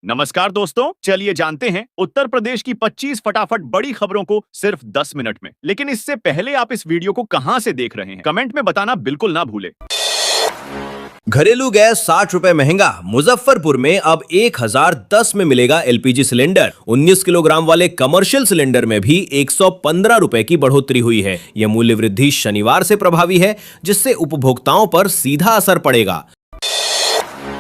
नमस्कार दोस्तों, चलिए जानते हैं उत्तर प्रदेश की 25 फटाफट बड़ी खबरों को सिर्फ 10 मिनट में। लेकिन इससे पहले आप इस वीडियो को कहां से देख रहे हैं, कमेंट में बताना बिल्कुल ना भूलें। घरेलू गैस 60 रुपए महंगा। मुजफ्फरपुर में अब 1010 में मिलेगा एलपीजी सिलेंडर। 19 किलोग्राम वाले कमर्शियल सिलेंडर में भी 115 रुपए की बढ़ोतरी हुई है। यह मूल्य वृद्धि शनिवार से प्रभावी है, जिससे उपभोक्ताओं पर सीधा असर पड़ेगा।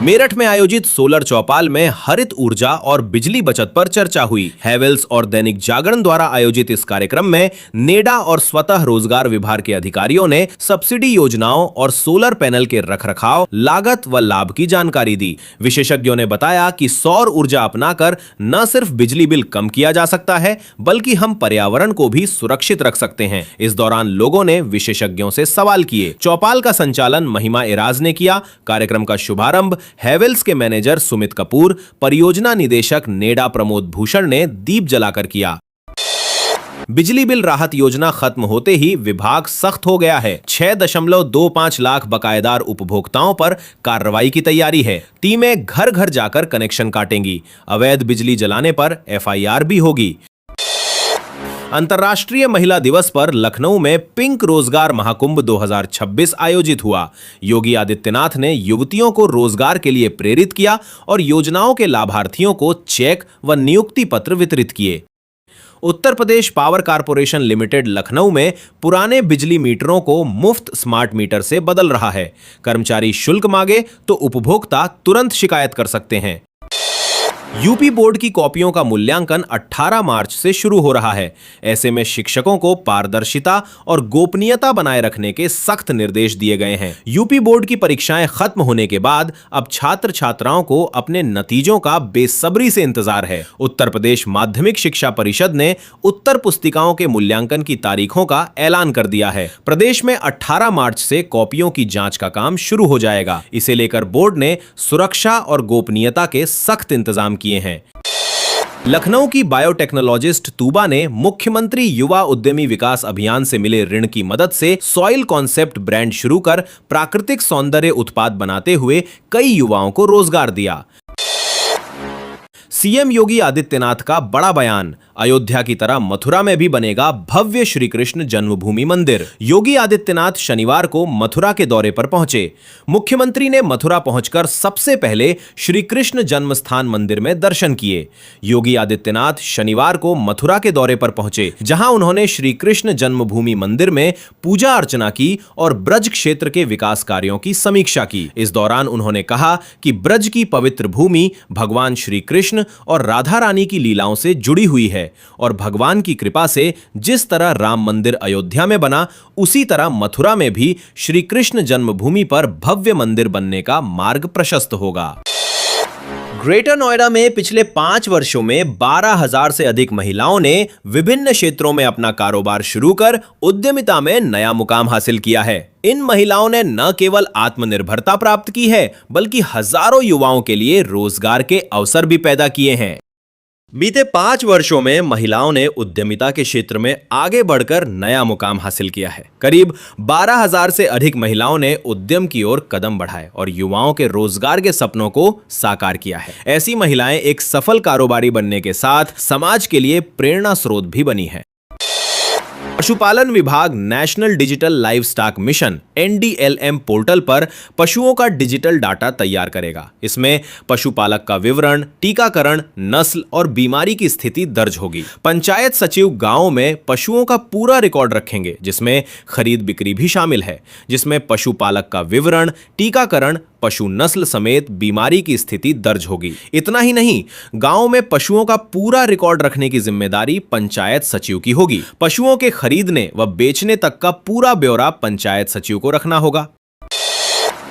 मेरठ में आयोजित सोलर चौपाल में हरित ऊर्जा और बिजली बचत पर चर्चा हुई। हैवेल्स और दैनिक जागरण द्वारा आयोजित इस कार्यक्रम में नेडा और स्वतः रोजगार विभाग के अधिकारियों ने सब्सिडी योजनाओं और सोलर पैनल के रखरखाव, लागत व लाभ की जानकारी दी। विशेषज्ञों ने बताया कि सौर ऊर्जा अपनाकर न सिर्फ बिजली बिल कम किया जा सकता है, बल्कि हम पर्यावरण को भी सुरक्षित रख सकते हैं। इस दौरान लोगों ने विशेषज्ञों से सवाल किए। चौपाल का संचालन महिमा एराज ने किया। कार्यक्रम का शुभारंभ हैवेल्स के मैनेजर सुमित कपूर, परियोजना निदेशक नेडा प्रमोद भूषण ने दीप जलाकर किया। बिजली बिल राहत योजना खत्म होते ही विभाग सख्त हो गया है। 6.25 लाख बकायेदार उपभोक्ताओं पर कार्रवाई की तैयारी है। टीमें घर घर जाकर कनेक्शन काटेंगी। अवैध बिजली जलाने पर एफआईआर भी होगी। अंतर्राष्ट्रीय महिला दिवस पर लखनऊ में पिंक रोजगार महाकुंभ 2026 आयोजित हुआ। योगी आदित्यनाथ ने युवतियों को रोजगार के लिए प्रेरित किया और योजनाओं के लाभार्थियों को चेक व नियुक्ति पत्र वितरित किए। Uttar Pradesh power corporation limited Lucknow में पुराने बिजली मीटरों को मुफ्त स्मार्ट मीटर से बदल रहा है। कर्मचारी शुल्क मांगे तो उपभोक्ता तुरंत शिकायत कर सकते हैं। यूपी बोर्ड की कॉपियों का मूल्यांकन 18 मार्च से शुरू हो रहा है। ऐसे में शिक्षकों को पारदर्शिता और गोपनीयता बनाए रखने के सख्त निर्देश दिए गए हैं। यूपी बोर्ड की परीक्षाएं खत्म होने के बाद अब छात्र छात्राओं को अपने नतीजों का बेसब्री से इंतजार है। उत्तर प्रदेश माध्यमिक शिक्षा परिषद ने उत्तर पुस्तिकाओं के मूल्यांकन की तारीखों का ऐलान कर दिया है। प्रदेश में 18 मार्च से कॉपियों की जांच का काम शुरू हो जाएगा। इसे लेकर बोर्ड ने सुरक्षा और गोपनीयता के सख्त इंतजाम किए हैं। लखनऊ की बायोटेक्नोलॉजिस्ट तूबा ने मुख्यमंत्री युवा उद्यमी विकास अभियान से मिले ऋण की मदद से सॉइल कॉन्सेप्ट ब्रांड शुरू कर प्राकृतिक सौंदर्य उत्पाद बनाते हुए कई युवाओं को रोजगार दिया। सीएम योगी आदित्यनाथ का बड़ा बयान। अयोध्या की तरह मथुरा में भी बनेगा भव्य श्री कृष्ण जन्मभूमि मंदिर। योगी आदित्यनाथ शनिवार को मथुरा के दौरे पर पहुंचे। मुख्यमंत्री ने मथुरा पहुंचकर सबसे पहले श्री कृष्ण जन्मस्थान मंदिर में दर्शन किए। योगी आदित्यनाथ शनिवार को मथुरा के दौरे पर पहुंचे, जहां उन्होंने श्री कृष्ण जन्मभूमि मंदिर में पूजा अर्चना की और ब्रज क्षेत्र के विकास कार्यों की समीक्षा की। इस दौरान उन्होंने कहा कि ब्रज की पवित्र भूमि भगवान श्री कृष्ण और राधा रानी की लीलाओं से जुड़ी हुई है और भगवान की कृपा से जिस तरह राम मंदिर अयोध्या में बना, उसी तरह मथुरा में भी श्री कृष्ण जन्मभूमि पर भव्य मंदिर बनने का मार्ग प्रशस्त होगा। ग्रेटर नोएडा में पिछले 5 वर्षों में 12,000 से अधिक महिलाओं ने विभिन्न क्षेत्रों में अपना कारोबार शुरू कर उद्यमिता में नया मुकाम हासिल किया है। इन महिलाओं ने न केवल आत्मनिर्भरता प्राप्त की है, बल्कि हजारों युवाओं के लिए रोजगार के अवसर भी पैदा किए हैं। बीते 5 वर्षों में महिलाओं ने उद्यमिता के क्षेत्र में आगे बढ़कर नया मुकाम हासिल किया है। करीब 12,000 से अधिक महिलाओं ने उद्यम की ओर कदम बढ़ाए और युवाओं के रोजगार के सपनों को साकार किया है। ऐसी महिलाएं एक सफल कारोबारी बनने के साथ समाज के लिए प्रेरणा स्रोत भी बनी है। पशुपालन विभाग national digital livestock mission NDLM portal पर पशुओं का डिजिटल डाटा तैयार करेगा। इसमें पशुपालक का विवरण, टीकाकरण, नस्ल और बीमारी की स्थिति दर्ज होगी। पंचायत सचिव गांवों में पशुओं का पूरा रिकॉर्ड रखेंगे, जिसमें खरीद बिक्री भी शामिल है, जिसमें पशुपालक का विवरण, टीकाकरण, पशु नस्ल समेत बीमारी की स्थिति दर्ज होगी। इतना ही नहीं, गांव में पशुओं का पूरा रिकॉर्ड रखने की जिम्मेदारी पंचायत सचिव की होगी। पशुओं के खरीदने व बेचने तक का पूरा ब्यौरा पंचायत सचिव को रखना होगा।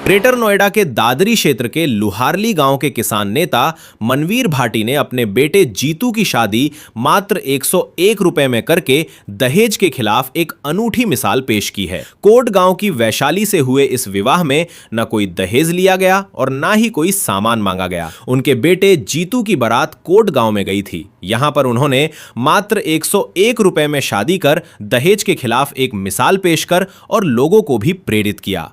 ग्रेटर नोएडा के दादरी क्षेत्र के लुहारली गांव के किसान नेता मनवीर भाटी ने अपने बेटे जीतू की शादी मात्र 101 रुपए में करके दहेज के खिलाफ एक अनूठी मिसाल पेश की है। कोट गांव की वैशाली से हुए इस विवाह में न कोई दहेज लिया गया और न ही कोई सामान मांगा गया। उनके बेटे जीतू की बारात कोट गांव में गई थी। यहां पर उन्होंने मात्र 101 रुपए में शादी कर दहेज के खिलाफ एक मिसाल पेश कर और लोगों को भी प्रेरित किया।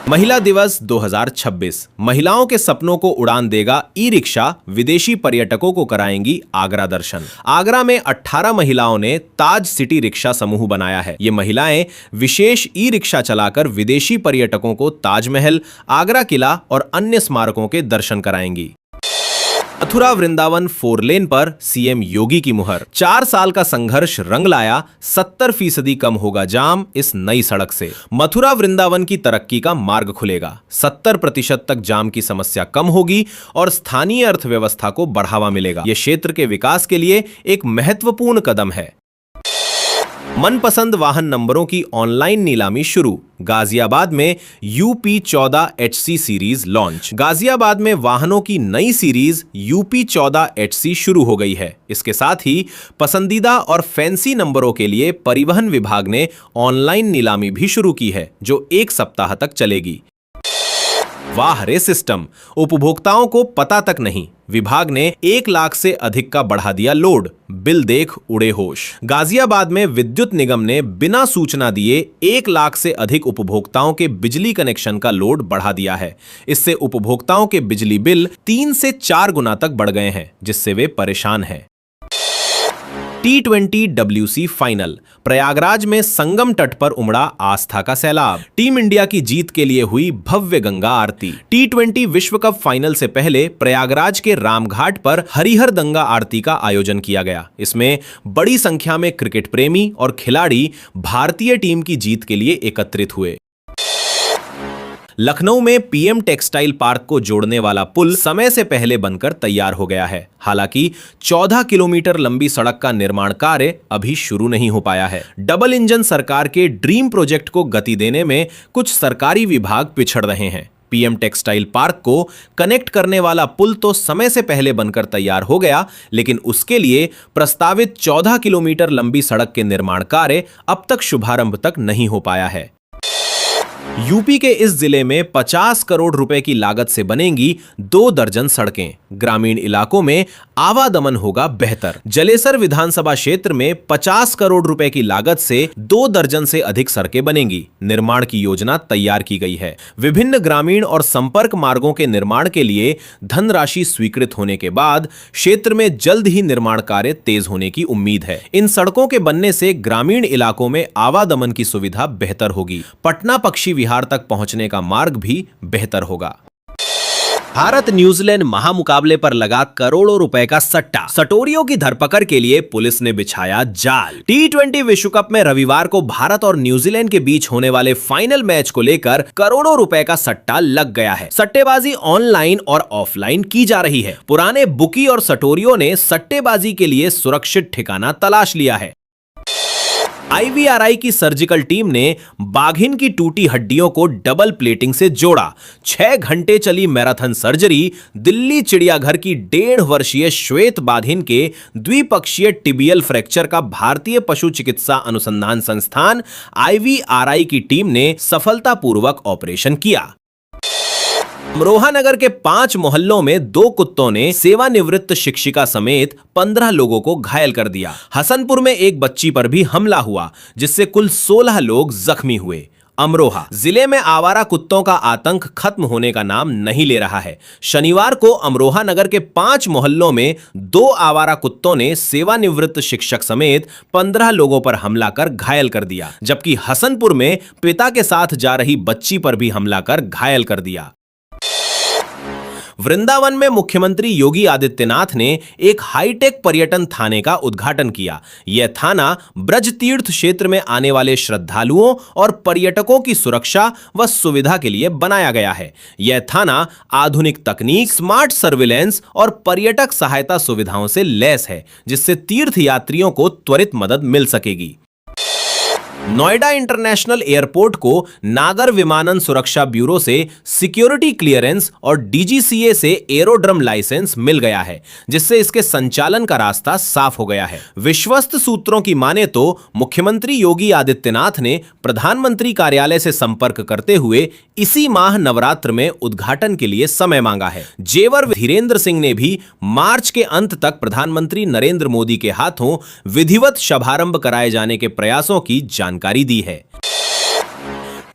महिला दिवस 2026 महिलाओं के सपनों को उड़ान देगा ई रिक्शा, विदेशी पर्यटकों को कराएंगी आगरा दर्शन। आगरा में 18 महिलाओं ने ताज सिटी रिक्शा समूह बनाया है। ये महिलाएं विशेष ई रिक्शा चलाकर विदेशी पर्यटकों को ताजमहल, आगरा किला और अन्य स्मारकों के दर्शन कराएंगी। मथुरा वृंदावन 4 लेन पर सीएम योगी की मुहर। 4 साल का संघर्ष रंग लाया, 70% कम होगा जाम इस नई सड़क से। मथुरा वृंदावन की तरक्की का मार्ग खुलेगा, 70% तक जाम की समस्या कम होगी और स्थानीय अर्थव्यवस्था को बढ़ावा मिलेगा। यह क्षेत्र के विकास के लिए एक महत्वपूर्ण कदम है। मनपसंद वाहन नंबरों की ऑनलाइन नीलामी शुरू। गाजियाबाद में UP14 HC series launch. Ghaziabad में वाहनों की नई सीरीज UP14 HC शुरू हो गई है। इसके साथ ही पसंदीदा और फैंसी नंबरों के लिए परिवहन विभाग ने ऑनलाइन नीलामी भी शुरू की है, जो 1 सप्ताह तक चलेगी। वाह रे सिस्टम, उपभोक्ताओं को पता तक नहीं, विभाग ने 1 लाख से अधिक का बढ़ा दिया लोड, बिल देख उड़े होश। गाजियाबाद में विद्युत निगम ने बिना सूचना दिए 1 लाख से अधिक उपभोक्ताओं के बिजली कनेक्शन का लोड बढ़ा दिया है। इससे उपभोक्ताओं के बिजली बिल 3 से 4 गुना तक बढ़ गए हैं, जिससे वे परेशान हैं। T20 WC final. प्रयागराज में संगम तट पर उमड़ा आस्था का सैलाब। टीम इंडिया की जीत के लिए हुई भव्य गंगा आरती। T20 विश्व कप फाइनल से पहले प्रयागराज के रामघाट पर हरिहर गंगा आरती का आयोजन किया गया। इसमें बड़ी संख्या में क्रिकेट प्रेमी और खिलाड़ी भारतीय टीम की जीत के लिए एकत्रित हुए। लखनऊ में पीएम टेक्सटाइल पार्क को जोड़ने वाला पुल समय से पहले बनकर तैयार हो गया है। हालांकि 14 किलोमीटर लंबी सड़क का निर्माण कार्य अभी शुरू नहीं हो पाया है। डबल इंजन सरकार के ड्रीम प्रोजेक्ट को गति देने में कुछ सरकारी विभाग पिछड़ रहे हैं। पीएम टेक्सटाइल पार्क को कनेक्ट करने वाला पुल तो समय से पहले बनकर तैयार हो गया, लेकिन उसके लिए प्रस्तावित 14 किलोमीटर लंबी सड़क के निर्माण कार्य अब तक शुभारंभ तक नहीं हो पाया है। यूपी के इस जिले में 50 करोड़ रुपए की लागत से बनेंगी 2 दर्जन सड़कें। ग्रामीण इलाकों में आवागमन होगा बेहतर। जलेसर विधानसभा क्षेत्र में 50 करोड़ रुपए की लागत से 2 दर्जन से अधिक सड़कें बनेंगी। निर्माण की योजना तैयार की गई है। विभिन्न ग्रामीण और संपर्क मार्गों के निर्माण के लिए धनराशि स्वीकृत होने के बाद क्षेत्र में जल्द ही निर्माण कार्य तेज होने की उम्मीद है। इन सड़कों के बनने से ग्रामीण इलाकों में आवागमन की सुविधा बेहतर होगी। पटना पक्षी विहार तक पहुंचने का मार्ग भी बेहतर होगा। भारत न्यूजीलैंड महामुकाबले पर लगा करोड़ों रुपए का सट्टा। सटोरियों की धरपकड़ के लिए पुलिस ने बिछाया जाल। T20 विश्व कप में रविवार को भारत और न्यूजीलैंड के बीच होने वाले फाइनल मैच को लेकर करोड़ों रुपए का सट्टा लग गया है। सट्टेबाजी ऑनलाइन और ऑफलाइन की जा रही है। पुराने बुकी और सटोरियों ने सट्टेबाजी के लिए सुरक्षित ठिकाना तलाश लिया है। IVRI की सर्जिकल टीम ने बाघिन की टूटी हड्डियों को डबल प्लेटिंग से जोड़ा। 6 घंटे चली मैराथन सर्जरी दिल्ली चिड़ियाघर की 1.5 वर्षीय श्वेत बाघिन के द्विपक्षीय टिबियल फ्रैक्चर का भारतीय पशु चिकित्सा अनुसंधान संस्थान IVRI की टीम ने सफलतापूर्वक ऑपरेशन किया। अमरोहा नगर के 5 मोहल्लों में 2 कुत्तों ने सेवानिवृत्त शिक्षिका समेत 15 लोगों को घायल कर दिया। हसनपुर में एक बच्ची पर भी हमला हुआ, जिससे कुल 16 लोग जख्मी हुए। अमरोहा जिले में आवारा कुत्तों का आतंक खत्म होने का नाम नहीं ले रहा है। शनिवार को अमरोहा नगर के 5 मोहल्लों में 2 आवारा कुत्तों ने सेवानिवृत्त शिक्षक समेत 15 लोगों पर हमला कर घायल कर दिया, जबकि हसनपुर में पिता के साथ जा रही बच्ची पर भी हमला कर घायल कर दिया। वृंदावन में मुख्यमंत्री योगी आदित्यनाथ ने एक हाईटेक पर्यटन थाने का उद्घाटन किया। यह थाना ब्रज तीर्थ क्षेत्र में आने वाले श्रद्धालुओं और पर्यटकों की सुरक्षा व सुविधा के लिए बनाया गया है। यह थाना आधुनिक तकनीक, स्मार्ट सर्विलेंस और पर्यटक सहायता सुविधाओं से लैस है, जिससे तीर्थ यात्रियों को त्वरित मदद मिल सकेगी। नोएडा इंटरनेशनल एयरपोर्ट को नागर विमानन सुरक्षा ब्यूरो से सिक्योरिटी क्लियरेंस और DGCA से एरोड्रम लाइसेंस मिल गया है, जिससे इसके संचालन का रास्ता साफ हो गया है। विश्वस्त सूत्रों की माने तो मुख्यमंत्री योगी आदित्यनाथ ने प्रधानमंत्री कार्यालय से संपर्क करते हुए इसी माह नवरात्र में उद्घाटन के लिए समय मांगा है। जेवर धीरेन्द्र सिंह ने भी मार्च के अंत तक प्रधानमंत्री नरेंद्र मोदी के हाथों विधिवत शुभारंभ कराए जाने के प्रयासों की जानकारी दी है।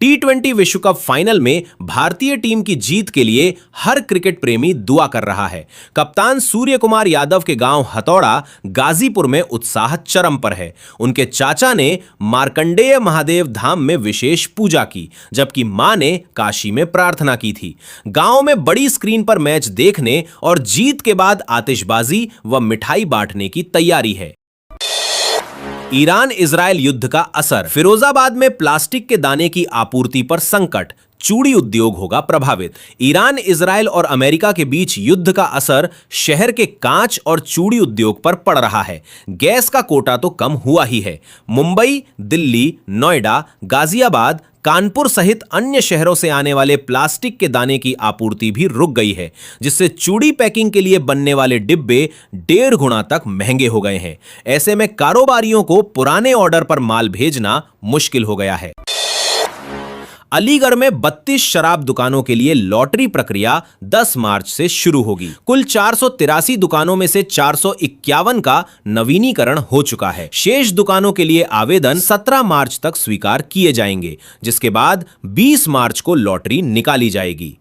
T20 विश्व कप फाइनल में भारतीय टीम की जीत के लिए हर क्रिकेट प्रेमी दुआ कर रहा है। कप्तान सूर्य कुमार यादव के गांव हथौड़ा गाजीपुर में उत्साह चरम पर है। उनके चाचा ने मार्कंडेय महादेव धाम में विशेष पूजा की, जबकि मां ने काशी में प्रार्थना की थी। गांव में बड़ी स्क्रीन पर मैच देखने और जीत के बाद आतिशबाजी व मिठाई बांटने की तैयारी है। ईरान इजरायल युद्ध का असर। फिरोजाबाद में प्लास्टिक के दाने की आपूर्ति पर संकट, चूड़ी उद्योग होगा प्रभावित। ईरान, इजरायल और अमेरिका के बीच युद्ध का असर शहर के कांच और चूड़ी उद्योग पर पड़ रहा है। गैस का कोटा तो कम हुआ ही है। मुंबई, दिल्ली, नोएडा, गाजियाबाद, कानपुर सहित अन्य शहरों से आने वाले प्लास्टिक के दाने की आपूर्ति भी रुक गई है, जिससे चूड़ी पैकिंग के लिए बनने वाले डिब्बे 1.5 गुना तक महंगे हो गए हैं। ऐसे में कारोबारियों को पुराने ऑर्डर पर माल भेजना मुश्किल हो गया है। अलीगढ़ में 32 शराब दुकानों के लिए लॉटरी प्रक्रिया 10 मार्च से शुरू होगी। कुल 483 दुकानों में से 451 का नवीनीकरण हो चुका है। शेष दुकानों के लिए आवेदन 17 मार्च तक स्वीकार किए जाएंगे, जिसके बाद 20 मार्च को लॉटरी निकाली जाएगी।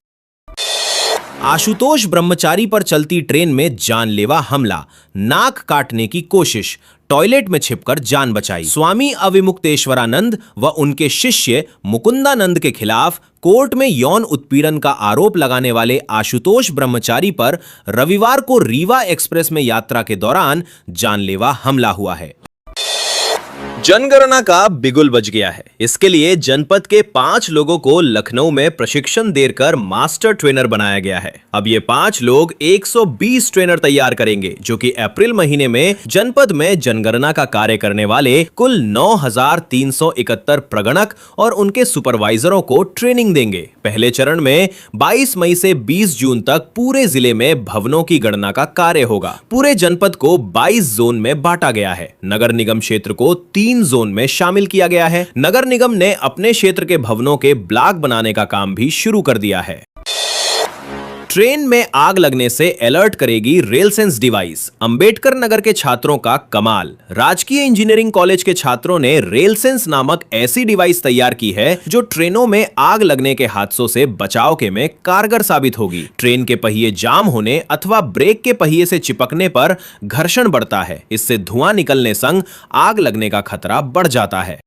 आशुतोष ब्रह्मचारी पर चलती ट्रेन में जानलेवा हमला, नाक काटने की कोशिश, टॉयलेट में छिपकर जान बचाई। स्वामी अविमुक्तेश्वरानंद व उनके शिष्य मुकुंदानंद के खिलाफ कोर्ट में यौन उत्पीड़न का आरोप लगाने वाले आशुतोष ब्रह्मचारी पर रविवार को रीवा एक्सप्रेस में यात्रा के दौरान जानलेवा हमला हुआ है। जनगणना का बिगुल बज गया है। इसके लिए जनपद के 5 लोगों को लखनऊ में प्रशिक्षण देकर मास्टर ट्रेनर बनाया गया है। अब ये 5 लोग 120 ट्रेनर तैयार करेंगे, जो कि अप्रैल महीने में जनपद में जनगणना का कार्य करने वाले कुल 9,371 प्रगणक और उनके सुपरवाइजरों को ट्रेनिंग देंगे। पहले चरण में 22 मई से 20 जून तक पूरे जिले में भवनों की गणना का कार्य होगा। पूरे जनपद को 22 जोन में बांटा गया है। नगर निगम क्षेत्र को 3 जोन में शामिल किया गया है। नगर निगम ने अपने क्षेत्र के भवनों के ब्लॉक बनाने का काम भी शुरू कर दिया है। ट्रेन में आग लगने से अलर्ट करेगी rail sense device. Ambedkar Nagar के छात्रों का कमाल। राजकीय इंजीनियरिंग कॉलेज के छात्रों ने रेल सेंस नामक ऐसी डिवाइस तैयार की है जो ट्रेनों में आग लगने के हादसों से बचाव के में कारगर साबित होगी। ट्रेन के पहिए जाम होने अथवा ब्रेक के पहिए से चिपकने पर घर्षण बढ़ता है। इससे धुआं निकलने संग आग लगने का खतरा बढ़ जाता है।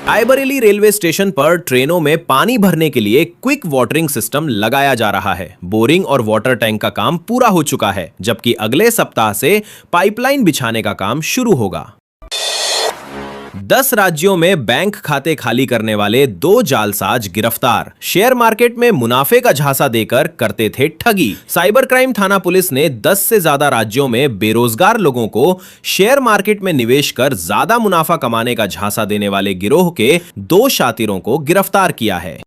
रायबरेली रेलवे स्टेशन पर ट्रेनों में पानी भरने के लिए क्विक वाटरिंग सिस्टम लगाया जा रहा है। बोरिंग और वाटर टैंक का काम पूरा हो चुका है, जबकि अगले सप्ताह से पाइपलाइन बिछाने का काम शुरू होगा। 10 राज्यों में बैंक खाते खाली करने वाले 2 जालसाज गिरफ्तार। शेयर मार्केट में मुनाफे का झांसा देकर करते थे ठगी। साइबर क्राइम थाना पुलिस ने 10 से ज्यादा राज्यों में बेरोजगार लोगों को शेयर मार्केट में निवेश कर ज्यादा मुनाफा कमाने का झांसा देने वाले गिरोह के 2 शातिरों को गिरफ्तार किया है।